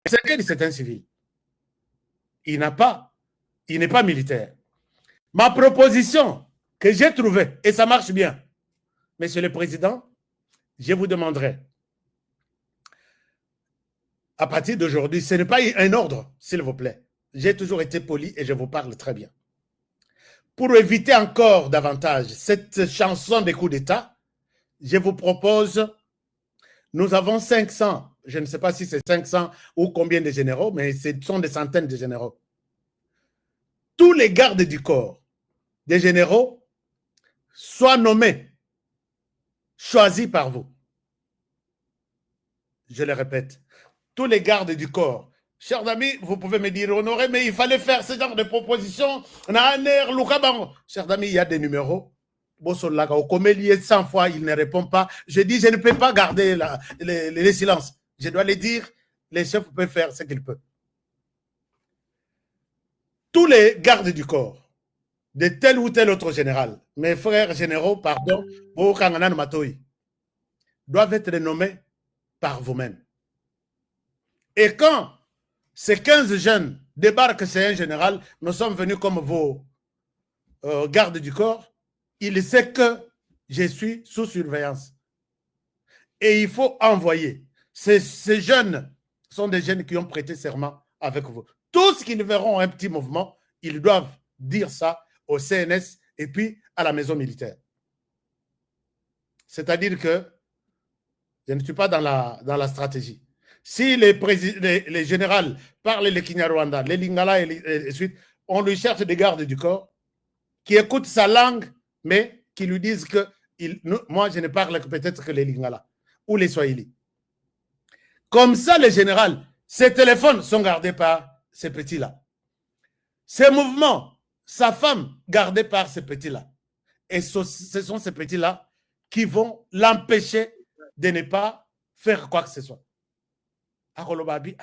C'est un civil. Il n'est pas militaire. Ma proposition que j'ai trouvée, et ça marche bien, Monsieur le Président, je vous demanderai, à partir d'aujourd'hui, ce n'est pas un ordre, s'il vous plaît. J'ai toujours été poli et je vous parle très bien. Pour éviter encore davantage cette chanson des coups d'État, je vous propose, nous avons 500, je ne sais pas si c'est 500 ou combien de généraux, mais ce sont des centaines de généraux. Tous les gardes du corps des généraux soient nommés, choisis par vous. Je le répète, tous les gardes du corps. Chers amis, vous pouvez me dire, Honoré, mais il fallait faire ce genre de propositions. Chers amis, il y a des numéros. Au lié 100 fois, il ne répond pas. Je dis, je ne peux pas garder les silences. Je dois les dire. Les chefs peuvent faire ce qu'ils peuvent. Tous les gardes du corps de tel ou tel autre général, mes frères généraux, pardon, doivent être nommés par vous-même. Et quand ces 15 jeunes débarquent chez un général, nous sommes venus comme vos gardes du corps, il sait que je suis sous surveillance. Et il faut envoyer. Ces jeunes sont des jeunes qui ont prêté serment avec vous. Tous qui verront un petit mouvement, ils doivent dire ça au CNS et puis à la maison militaire. C'est-à-dire que je ne suis pas dans la stratégie. Si les généraux parlent le Kinyarwanda, les Lingala et les suite, on lui cherche des gardes du corps qui écoutent sa langue, mais qui lui disent que moi, je ne parle peut-être que les Lingala ou les Swahili. Comme ça, les généraux, ces téléphones sont gardés par ces petits-là. Ces mouvements, sa femme gardée par ces petits-là. Et ce sont ces petits-là qui vont l'empêcher de ne pas faire quoi que ce soit. Akolobabi,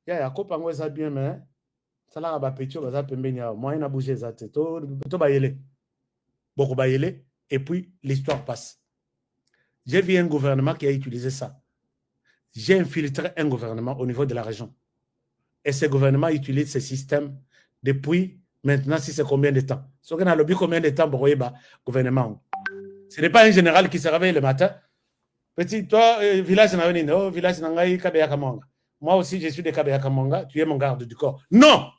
ya kopango eza bien, mais ça là ba petit baza pembeni ya moyen na bouger za te to bayele. Boko bayele et puis l'histoire passe. J'ai vu un gouvernement qui a utilisé ça. J'ai infiltré un gouvernement au niveau de la région. Et ce gouvernement utilise ce système depuis maintenant, si c'est combien de temps. Ce qu'on a le but, combien de temps pour le gouvernement. Ce n'est pas un général qui se réveille le matin. Petit, toi, village Naonino, village Nangaï, Kabeya Kamanga. Moi aussi, je suis de Kabeya Kamanga, tu es mon garde du corps. Non!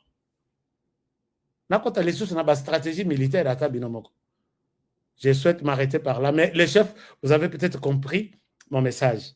Nakota les sous, on a une stratégie militaire à Tabinomoko. Je souhaite m'arrêter par là. Mais les chefs, vous avez peut-être compris mon message.